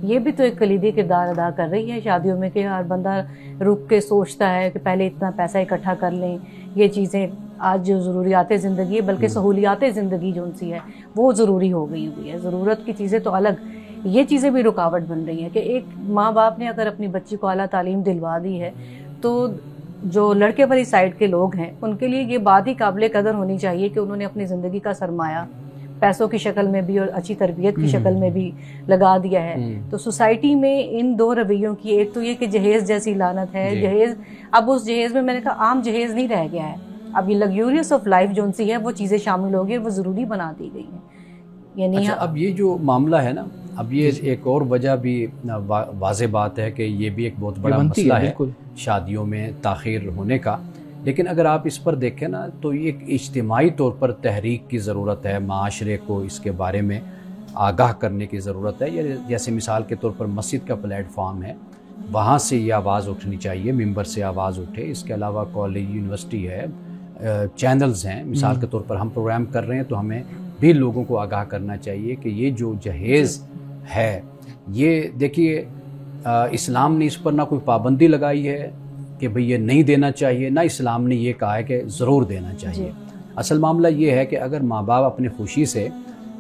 یہ بھی تو ایک کلیدی کردار ادا کر رہی ہے شادیوں میں کہ ہر بندہ رک کے سوچتا ہے کہ پہلے اتنا پیسہ اکٹھا کر لیں. یہ چیزیں آج جو ضروریات زندگی ہے, بلکہ سہولیات زندگی جو ان سی ہے وہ ضروری ہو گئی ہوئی ہے. ضرورت کی چیزیں تو الگ, یہ چیزیں بھی رکاوٹ بن رہی ہیں کہ ایک ماں باپ نے اگر اپنی بچی کو اعلیٰ تعلیم دلوا دی ہے تو جو لڑکے والی سائڈ کے لوگ ہیں ان کے لیے یہ بات ہی قابل قدر ہونی چاہیے کہ انہوں نے اپنی زندگی کا سرمایہ پیسوں کی شکل میں بھی اور اچھی تربیت کی شکل میں بھی لگا دیا ہے. تو سوسائٹی میں ان دو رویوں کی, ایک تو یہ کہ جہیز جیسی لعنت ہے, جہیز اب اس جہیز میں میں نے کہا عام جہیز نہیں رہ گیا ہے, اب یہ لگزوریس آف لائف جو ان سی ہے وہ چیزیں شامل ہوگی اور وہ ضروری بنا دی گئی ہیں. یعنی اچھا, اب یہ جو معاملہ ہے نا, اب یہ ایک اور وجہ بھی واضح بات ہے کہ یہ بھی ایک بہت بڑا مسئلہ ہے شادیوں میں تاخیر ہونے کا. لیکن اگر آپ اس پر دیکھیں نا تو ایک اجتماعی طور پر تحریک کی ضرورت ہے, معاشرے کو اس کے بارے میں آگاہ کرنے کی ضرورت ہے. جیسے مثال کے طور پر مسجد کا پلیٹ فارم ہے, وہاں سے یہ آواز اٹھنی چاہیے, ممبر سے آواز اٹھے. اس کے علاوہ کالج, یونیورسٹی ہے, چینلز ہیں. مثال کے طور پر ہم پروگرام کر رہے ہیں تو ہمیں بھی لوگوں کو آگاہ کرنا چاہیے کہ یہ جو جہیز ہے, یہ دیکھیے اسلام نے اس پر نہ کوئی پابندی لگائی ہے کہ بھئی یہ نہیں دینا چاہیے, نہ اسلام نے یہ کہا ہے کہ ضرور دینا چاہیے. اصل معاملہ یہ ہے کہ اگر ماں باپ اپنے خوشی سے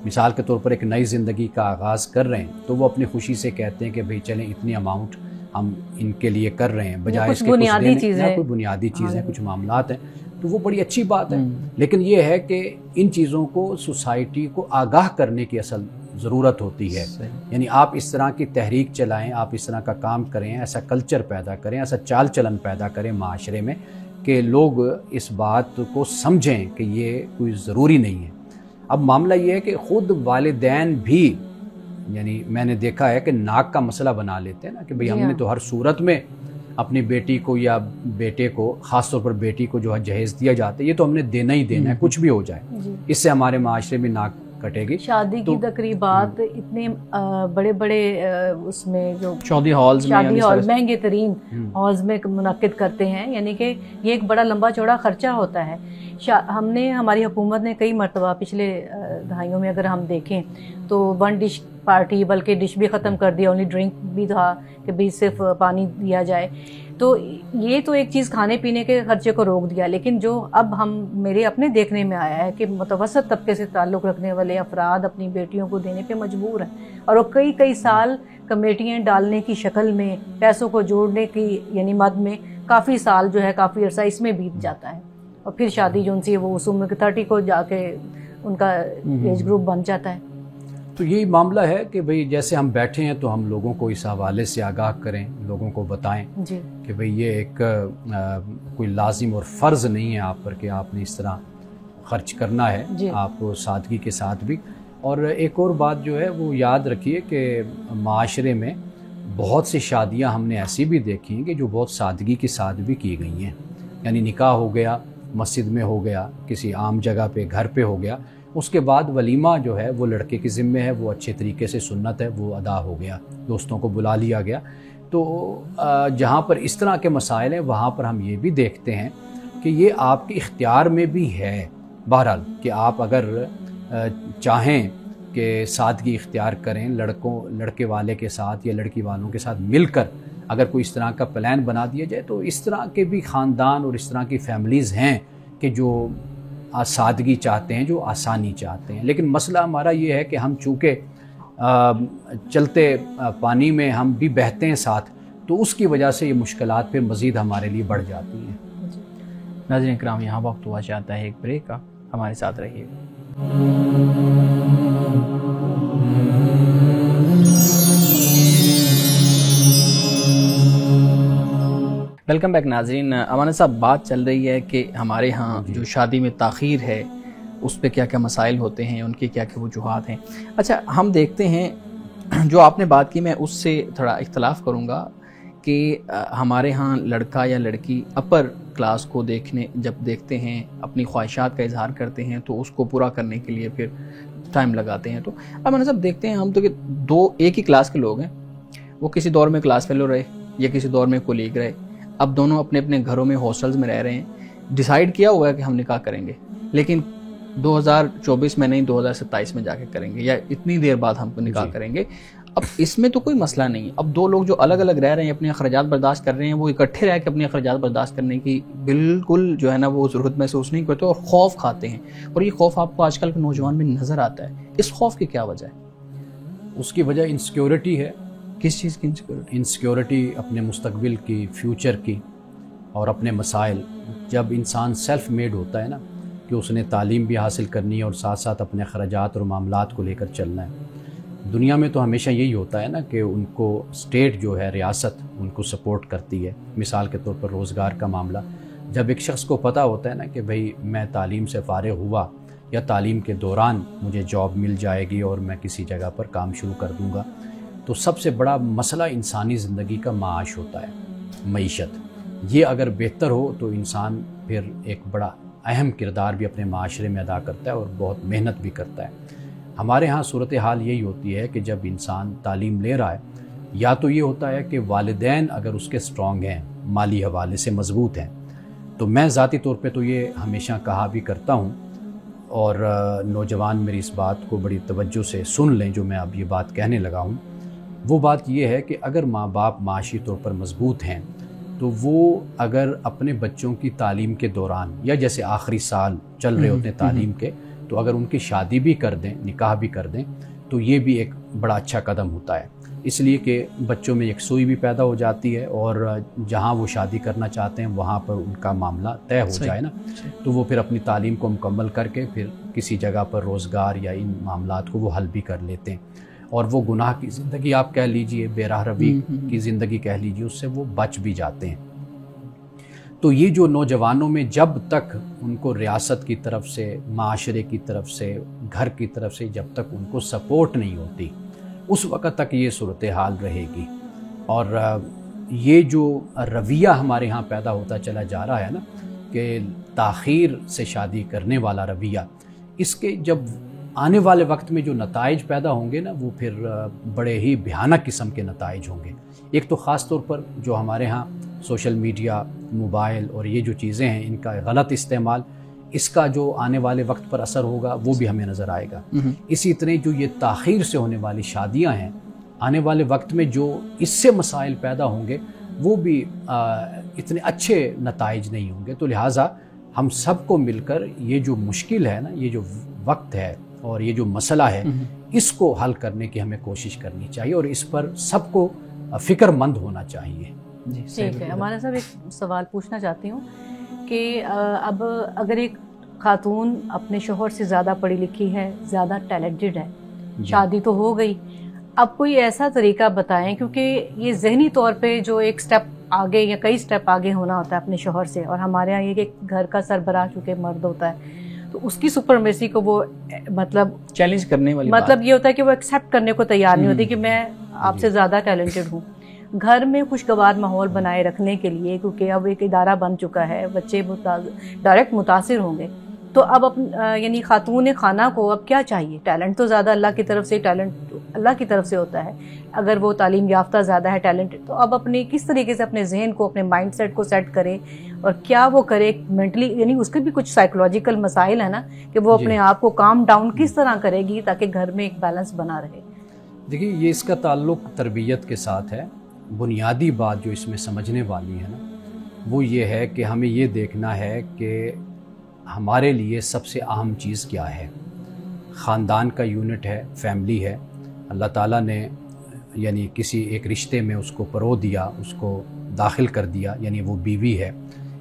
مثال کے طور پر ایک نئی زندگی کا آغاز کر رہے ہیں تو وہ اپنی خوشی سے کہتے ہیں کہ بھئی چلیں اتنی اماؤنٹ ہم ان کے لیے کر رہے ہیں, بجائے اس کے کچھ دینے, کوئی بنیادی چیزیں, کچھ معاملات ہیں, تو وہ بڑی اچھی بات ہے. لیکن یہ ہے کہ ان چیزوں کو سوسائٹی کو آگاہ کرنے کی اصل ضرورت ہوتی ہے. یعنی آپ اس طرح کی تحریک چلائیں, آپ اس طرح کا کام کریں, ایسا کلچر پیدا کریں, ایسا چال چلن پیدا کریں معاشرے میں کہ لوگ اس بات کو سمجھیں کہ یہ کوئی ضروری نہیں ہے۔ اب معاملہ یہ ہے کہ خود والدین بھی، یعنی میں نے دیکھا ہے کہ ناک کا مسئلہ بنا لیتے ہیں نا کہ بھئی ہم نے تو ہر صورت میں اپنی بیٹی کو یا بیٹے کو، خاص طور پر بیٹی کو جو ہے جہیز دیا جاتا ہے، یہ تو ہم نے دینا ہی دینا ہے، کچھ بھی ہو جائے، اس سے ہمارے معاشرے میں ناک کٹے گی۔ شادی کی تقریبات اتنے بڑے بڑے اس میں جو شادی ہالز مہنگے ترین ہالز میں منعقد کرتے ہیں، یعنی کہ یہ ایک بڑا لمبا چوڑا خرچہ ہوتا ہے۔ ہم نے، ہماری حکومت نے کئی مرتبہ پچھلے دہائیوں میں اگر ہم دیکھیں تو ون ڈش پارٹی، بلکہ ڈش بھی ختم کر دیا، اونلی ڈرنک بھی تھا کہ بھی صرف پانی دیا جائے۔ تو یہ تو ایک چیز کھانے پینے کے خرچے کو روک دیا، لیکن جو اب میرے اپنے دیکھنے میں آیا ہے کہ متوسط طبقے سے تعلق رکھنے والے افراد اپنی بیٹیوں کو دینے پہ مجبور ہیں، اور وہ کئی سال کمیٹیاں ڈالنے کی شکل میں، پیسوں کو جوڑنے کی یعنی مد میں کافی سال جو ہے، کافی عرصہ اس میں بیت جاتا ہے، اور پھر شادی جو ان سے وہ اس عمر 30 کو جا کے ان کا ایج گروپ بن جاتا ہے۔ تو یہی معاملہ ہے کہ بھئی جیسے ہم بیٹھے ہیں تو ہم لوگوں کو اس حوالے سے آگاہ کریں، لوگوں کو بتائیں کہ بھئی یہ ایک کوئی لازم اور فرض نہیں ہے آپ پر کہ آپ نے اس طرح خرچ کرنا ہے، آپ کو سادگی کے ساتھ بھی۔ اور ایک اور بات جو ہے وہ یاد رکھیے کہ معاشرے میں بہت سی شادیاں ہم نے ایسی بھی دیکھی ہیں کہ جو بہت سادگی کے ساتھ بھی کی گئی ہیں، یعنی نکاح ہو گیا، مسجد میں ہو گیا، کسی عام جگہ پہ گھر پہ ہو گیا، اس کے بعد ولیمہ جو ہے وہ لڑکے کے ذمے ہے، وہ اچھے طریقے سے سنت ہے وہ ادا ہو گیا، دوستوں کو بلا لیا گیا۔ تو جہاں پر اس طرح کے مسائل ہیں وہاں پر ہم یہ بھی دیکھتے ہیں کہ یہ آپ کے اختیار میں بھی ہے، بہرحال کہ آپ اگر چاہیں کہ سادگی اختیار کریں، لڑکے والے کے ساتھ یا لڑکی والوں کے ساتھ مل کر اگر کوئی اس طرح کا پلان بنا دیا جائے، تو اس طرح کے بھی خاندان اور اس طرح کی فیملیز ہیں کہ جو سادگی چاہتے ہیں، جو آسانی چاہتے ہیں۔ لیکن مسئلہ ہمارا یہ ہے کہ ہم چونکہ چلتے پانی میں ہم بھی بہتے ہیں ساتھ، تو اس کی وجہ سے یہ مشکلات پھر مزید ہمارے لیے بڑھ جاتی ہیں۔ ناظرین کرام، یہاں وقت ہوا چاہتا ہے ایک بریک کا، ہمارے ساتھ رہیے۔ ویلکم بیک ناظرین۔ امانت صاحب، بات چل رہی ہے کہ ہمارے ہاں جو شادی میں تاخیر ہے اس پہ کیا کیا مسائل ہوتے ہیں، ان کی کیا کیا وجوہات ہیں۔ اچھا، ہم دیکھتے ہیں جو آپ نے بات کی، میں اس سے تھوڑا اختلاف کروں گا کہ ہمارے ہاں لڑکا یا لڑکی اپر کلاس کو جب دیکھتے ہیں، اپنی خواہشات کا اظہار کرتے ہیں تو اس کو پورا کرنے کے لیے پھر ٹائم لگاتے ہیں۔ تو امانت صاحب دیکھتے ہیں ہم تو کہ ایک ہی کلاس کے لوگ ہیں، وہ کسی دور میں کلاس فیلو رہے یا کسی دور میں کولیگ رہے، اب دونوں اپنے اپنے گھروں میں ہاسٹلز میں رہ رہے ہیں، ڈیسائیڈ کیا ہوا ہے کہ ہم نکاح کریں گے، لیکن 2024 میں نہیں 2027 میں جا کے کریں گے، یا اتنی دیر بعد ہم کو نکاح کریں گے۔ اب اس میں تو کوئی مسئلہ نہیں، اب دو لوگ جو الگ الگ رہ رہے ہیں، اپنے اخراجات برداشت کر رہے ہیں، وہ اکٹھے رہ کے اپنے اخراجات برداشت کرنے کی بالکل جو ہے نا وہ ضرورت محسوس نہیں کرتے اور خوف کھاتے ہیں، اور یہ خوف آپ کو آج کل کے نوجوان میں نظر آتا ہے۔ اس خوف کی کیا وجہ ہے؟ اس کی وجہ انسیکیورٹی ہے۔ کس چیز کی انسیکیورٹی؟ انسیکیورٹی اپنے مستقبل کی، فیوچر کی، اور اپنے مسائل۔ جب انسان سیلف میڈ ہوتا ہے نا کہ اس نے تعلیم بھی حاصل کرنی ہے اور ساتھ ساتھ اپنے اخراجات اور معاملات کو لے کر چلنا ہے۔ دنیا میں تو ہمیشہ یہی ہوتا ہے نا کہ ان کو اسٹیٹ جو ہے، ریاست ان کو سپورٹ کرتی ہے۔ مثال کے طور پر روزگار کا معاملہ، جب ایک شخص کو پتہ ہوتا ہے نا کہ بھئی میں تعلیم سے فارغ ہوا یا تعلیم کے دوران مجھے جاب مل جائے گی اور میں کسی جگہ پر کام شروع کر دوں گا، تو سب سے بڑا مسئلہ انسانی زندگی کا معاش ہوتا ہے، معیشت۔ یہ اگر بہتر ہو تو انسان پھر ایک بڑا اہم کردار بھی اپنے معاشرے میں ادا کرتا ہے اور بہت محنت بھی کرتا ہے۔ ہمارے ہاں صورتحال یہی ہوتی ہے کہ جب انسان تعلیم لے رہا ہے، یا تو یہ ہوتا ہے کہ والدین اگر اس کے سٹرونگ ہیں، مالی حوالے سے مضبوط ہیں، تو میں ذاتی طور پہ تو یہ ہمیشہ کہا بھی کرتا ہوں، اور نوجوان میری اس بات کو بڑی توجہ سے سن لیں جو میں اب یہ بات کہنے لگا ہوں۔ وہ بات یہ ہے کہ اگر ماں باپ معاشی طور پر مضبوط ہیں تو وہ اگر اپنے بچوں کی تعلیم کے دوران یا جیسے آخری سال چل رہے ہوتے ہیں تعلیم کے، تو اگر ان کی شادی بھی کر دیں، نکاح بھی کر دیں، تو یہ بھی ایک بڑا اچھا قدم ہوتا ہے، اس لیے کہ بچوں میں یکسوئی بھی پیدا ہو جاتی ہے، اور جہاں وہ شادی کرنا چاہتے ہیں وہاں پر ان کا معاملہ طے ہو جائے نا، تو وہ پھر اپنی تعلیم کو مکمل کر کے پھر کسی جگہ پر روزگار یا ان معاملات کو وہ حل بھی کر لیتے ہیں، اور وہ گناہ کی زندگی آپ کہہ لیجئے، بے راہ روی کی زندگی کہہ لیجئے، اس سے وہ بچ بھی جاتے ہیں۔ تو یہ جو نوجوانوں میں جب تک ان کو ریاست کی طرف سے، معاشرے کی طرف سے، گھر کی طرف سے جب تک ان کو سپورٹ نہیں ہوتی، اس وقت تک یہ صورتحال رہے گی. اور یہ جو رویہ ہمارے ہاں پیدا ہوتا چلا جا رہا ہے نا کہ تاخیر سے شادی کرنے والا رویہ، اس کے جب آنے والے وقت میں جو نتائج پیدا ہوں گے نا وہ پھر بڑے ہی بھیانک قسم کے نتائج ہوں گے. ایک تو خاص طور پر جو ہمارے ہاں سوشل میڈیا، موبائل اور یہ جو چیزیں ہیں ان کا غلط استعمال، اس کا جو آنے والے وقت پر اثر ہوگا وہ بھی ہمیں نظر آئے گا. اسی طرح جو یہ تاخیر سے ہونے والی شادیاں ہیں، آنے والے وقت میں جو اس سے مسائل پیدا ہوں گے وہ بھی اتنے اچھے نتائج نہیں ہوں گے. تو لہٰذا ہم سب کو مل کر یہ جو مشکل ہے نا، یہ جو وقت ہے اور یہ جو مسئلہ ہے، اس کو حل کرنے کی ہمیں کوشش کرنی چاہیے اور اس پر سب کو فکر مند ہونا چاہیے. ٹھیک ہے. ہمارا صاحب ایک سوال پوچھنا چاہتی ہوں کہ اب اگر ایک خاتون اپنے شوہر سے زیادہ پڑھی لکھی ہے، زیادہ ٹیلنٹڈ ہے، شادی تو ہو گئی، اب کوئی ایسا طریقہ بتائیں، کیونکہ یہ ذہنی طور پہ جو ایک سٹیپ آگے یا کئی سٹیپ آگے ہونا ہوتا ہے اپنے شوہر سے، اور ہمارے یہاں یہ کہ گھر کا سربراہ چونکہ مرد ہوتا ہے تو اس کی سپرمیسی کو وہ مطلب چیلنج کرنے والی مطلب یہ ہوتا ہے کہ وہ ایکسیپٹ کرنے کو تیار نہیں ہوتی کہ میں آپ سے زیادہ ٹیلنٹڈ ہوں. گھر میں خوشگوار ماحول بنائے رکھنے کے لیے، کیونکہ اب ایک ادارہ بن چکا ہے، بچے ڈائریکٹ متاثر ہوں گے، تو اب یعنی خاتون خانہ کو اب کیا چاہیے؟ ٹیلنٹ تو زیادہ اللہ کی طرف سے، ٹیلنٹ اللہ کی طرف سے ہوتا ہے، اگر وہ تعلیم یافتہ زیادہ ہے، ٹیلنٹ، تو اب اپنے کس طریقے سے اپنے ذہن کو، اپنے مائنڈ سیٹ کو سیٹ کرے، اور کیا وہ کرے مینٹلی، یعنی اس کے بھی کچھ سائیکولوجیکل مسائل ہیں نا کہ وہ اپنے آپ کو کام ڈاؤن کس طرح کرے گی تاکہ گھر میں ایک بیلنس بنا رہے. دیکھیے یہ اس کا تعلق تربیت کے ساتھ ہے. بنیادی بات جو اس میں سمجھنے والی ہے نا وہ یہ ہے کہ ہمیں یہ دیکھنا ہے کہ ہمارے لیے سب سے اہم چیز کیا ہے. خاندان کا یونٹ ہے، فیملی ہے. اللہ تعالیٰ نے یعنی کسی ایک رشتے میں اس کو پرو دیا، اس کو داخل کر دیا، یعنی وہ بیوی ہے،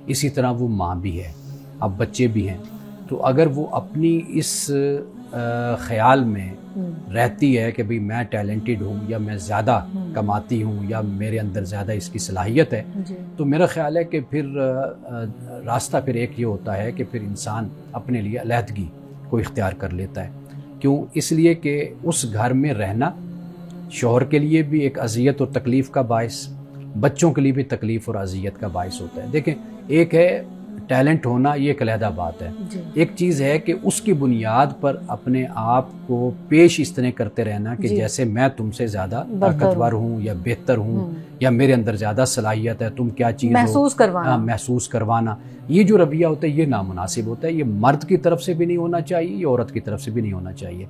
اسی طرح وہ ماں بھی ہے، اب بچے بھی ہیں. تو اگر وہ اپنی اس خیال میں رہتی ہے کہ بھئی میں ٹیلنٹڈ ہوں یا میں زیادہ کماتی ہوں یا میرے اندر زیادہ اس کی صلاحیت ہے، تو میرا خیال ہے کہ پھر راستہ پھر ایک یہ ہوتا ہے کہ پھر انسان اپنے لیے علیحدگی کو اختیار کر لیتا ہے. کیوں؟ اس لیے کہ اس گھر میں رہنا شوہر کے لیے بھی ایک اذیت اور تکلیف کا باعث، بچوں کے لیے بھی تکلیف اور اذیت کا باعث ہوتا ہے. دیکھیں ایک ہے ٹیلنٹ ہونا، یہ ایک علیحدہ بات ہے. ایک چیز ہے کہ اس کی بنیاد پر اپنے آپ کو پیش اس طرح کرتے رہنا کہ جیسے میں تم سے زیادہ طاقتور ہوں یا بہتر ہوں یا میرے اندر زیادہ صلاحیت ہے، تم کیا چیز محسوس کروانا. یہ جو رویہ ہوتا ہے یہ نامناسب ہوتا ہے. یہ مرد کی طرف سے بھی نہیں ہونا چاہیے، یہ عورت کی طرف سے بھی نہیں ہونا چاہیے.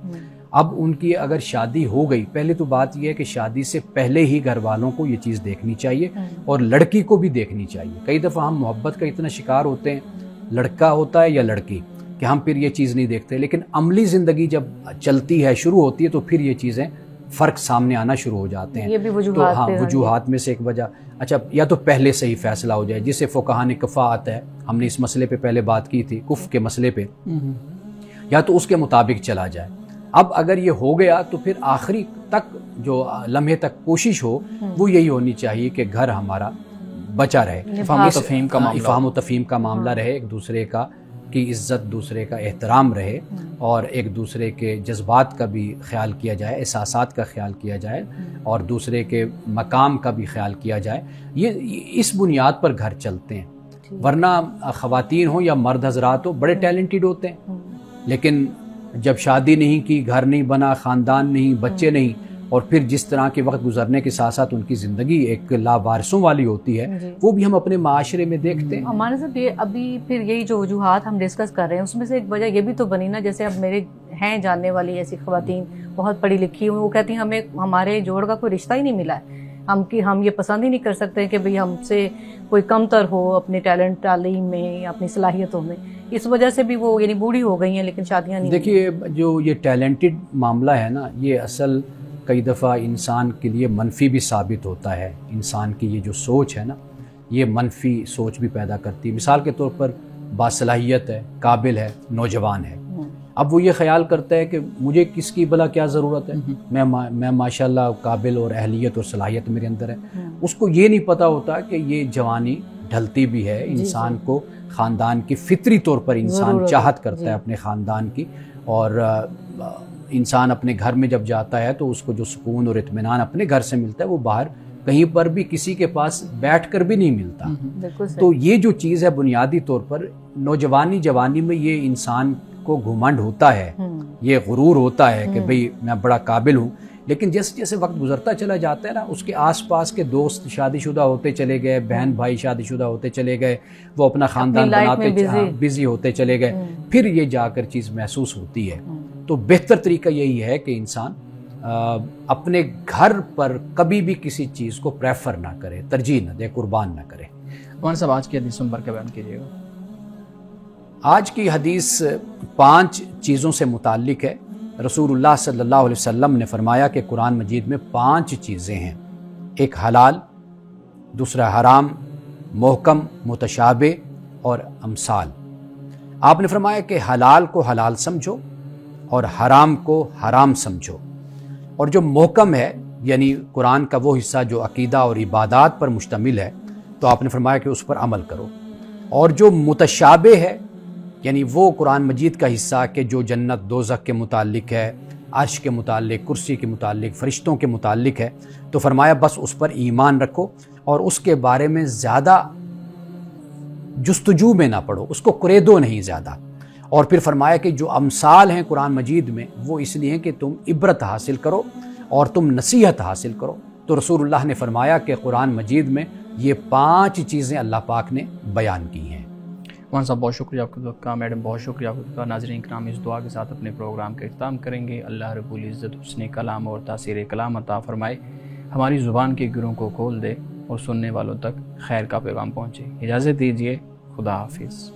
اب ان کی اگر شادی ہو گئی، پہلے تو بات یہ ہے کہ شادی سے پہلے ہی گھر والوں کو یہ چیز دیکھنی چاہیے اور لڑکی کو بھی دیکھنی چاہیے. کئی دفعہ ہم محبت کا اتنا شکار ہوتے ہیں، لڑکا ہوتا ہے یا لڑکی، کہ ہم پھر یہ چیز نہیں دیکھتے. لیکن عملی زندگی جب چلتی ہے، شروع ہوتی ہے، تو پھر یہ چیزیں فرق سامنے آنا شروع ہو جاتے ہیں. یہ بھی وجوہات میں سے ایک وجہ. اچھا، یا تو پہلے سے ہی فیصلہ ہو جائے، جسے فقہاء نے کفاءت ہے، ہم نے اس مسئلے پہ پہلے بات کی تھی، کف کے مسئلے پہ، یا تو اس کے مطابق چلا جائے. اب اگر یہ ہو گیا تو پھر آخری تک جو لمحے تک کوشش ہو وہ یہی ہونی چاہیے کہ گھر ہمارا بچا رہے، افہام و تفہیم کا معاملہ رہے، ایک دوسرے کا کی عزت، دوسرے کا احترام رہے، اور ایک دوسرے کے جذبات کا بھی خیال کیا جائے، احساسات کا خیال کیا جائے، اور دوسرے کے مقام کا بھی خیال کیا جائے. یہ اس بنیاد پر گھر چلتے ہیں. ورنہ خواتین ہوں یا مرد حضرات ہوں بڑے ٹیلنٹڈ ہوتے ہیں، لیکن جب شادی نہیں کی، گھر نہیں بنا، خاندان نہیں، بچے نہیں، اور پھر جس طرح کے وقت گزرنے کے ساتھ ساتھ ان کی زندگی ایک لاوارثوں والی ہوتی ہے، وہ بھی ہم اپنے معاشرے میں دیکھتے ہیں. ہمارے ساتھ یہ ابھی پھر یہی جو وجوہات ہم ڈسکس کر رہے ہیں اس میں سے ایک وجہ یہ بھی تو بنی نا، جیسے اب میرے ہیں جاننے والی ایسی خواتین بہت پڑھی لکھی ہیں، وہ کہتی ہیں ہمیں ہمارے جوڑ کا کوئی رشتہ ہی نہیں ملا ہے، ہم یہ پسند ہی نہیں کر سکتے کہ بھئی ہم سے کوئی کم تر ہو اپنے ٹیلنٹ، تعلیم میں یا اپنی صلاحیتوں میں. اس وجہ سے بھی وہ یعنی بوڑھی ہو گئی ہیں لیکن شادیاں نہیں. دیکھیے جو یہ ٹیلنٹڈ معاملہ ہے نا، یہ اصل کئی دفعہ انسان کے لیے منفی بھی ثابت ہوتا ہے. انسان کی یہ جو سوچ ہے نا، یہ منفی سوچ بھی پیدا کرتی ہے. مثال کے طور پر باصلاحیت ہے، قابل ہے، نوجوان ہے، اب وہ یہ خیال کرتا ہے کہ مجھے کس کی بھلا کیا ضرورت ہے، میں ماشاءاللہ قابل اور اہلیت اور صلاحیت میرے اندر ہے. اس کو یہ نہیں پتا ہوتا کہ یہ جوانی ڈھلتی بھی ہے. انسان کو خاندان کی فطری طور پر انسان چاہت کرتا ہے اپنے خاندان کی, اور انسان اپنے گھر میں جب جاتا ہے تو اس کو جو سکون اور اطمینان اپنے گھر سے ملتا ہے وہ باہر کہیں پر بھی کسی کے پاس بیٹھ کر بھی نہیں ملتا. تو یہ جو چیز ہے بنیادی طور پر جوانی میں یہ انسان کو گھمنڈ ہوتا ہے, یہ غرور ہوتا ہے کہ بھئی میں بڑا قابل ہوں, لیکن جیسے جیسے وقت گزرتا چلا جاتا ہے نا, اس کے آس پاس کے دوست شادی شدہ ہوتے چلے گئے, بہن بھائی شادی شدہ ہوتے چلے گئے, وہ اپنا خاندان بناتے بزی ہوتے چلے گئے, پھر یہ جا کر چیز محسوس ہوتی ہے. تو بہتر طریقہ یہی ہے کہ انسان اپنے گھر پر کبھی بھی کسی چیز کو پریفر نہ کرے, ترجیح نہ دے, قربان نہ کرے. کون صاحب آج کی حدیث نمبر کا بیان کیجیے گا؟ آج کی حدیث 5 چیزوں سے متعلق ہے. رسول اللہ صلی اللہ علیہ وسلم نے فرمایا کہ قرآن مجید میں 5 چیزیں ہیں, ایک حلال, دوسرا حرام, محکم, متشابہ اور امثال. آپ نے فرمایا کہ حلال کو حلال سمجھو اور حرام کو حرام سمجھو, اور جو محکم ہے یعنی قرآن کا وہ حصہ جو عقیدہ اور عبادات پر مشتمل ہے تو آپ نے فرمایا کہ اس پر عمل کرو, اور جو متشابہ ہے یعنی وہ قرآن مجید کا حصہ کہ جو جنت دوزخ کے متعلق ہے, عرش کے متعلق, کرسی کے متعلق, فرشتوں کے متعلق ہے, تو فرمایا بس اس پر ایمان رکھو اور اس کے بارے میں زیادہ جستجو میں نہ پڑھو, اس کو قریدو نہیں زیادہ. اور پھر فرمایا کہ جو امثال ہیں قرآن مجید میں وہ اس لیے ہیں کہ تم عبرت حاصل کرو اور تم نصیحت حاصل کرو. تو رسول اللہ نے فرمایا کہ قرآن مجید میں یہ 5 چیزیں اللہ پاک نے بیان کی ہیں. مولانا صاحب بہت شکریہ آپ کا, میڈم بہت شکریہ آپ کا. ناظرین کرام, اس دعا کے ساتھ اپنے پروگرام کا اختتام کریں گے. اللہ رب العزت حسن کلام اور تاثیر کلام عطا فرمائے, ہماری زبان کے گروں کو کھول دے اور سننے والوں تک خیر کا پیغام پہنچے. اجازت دیجیے, خدا حافظ.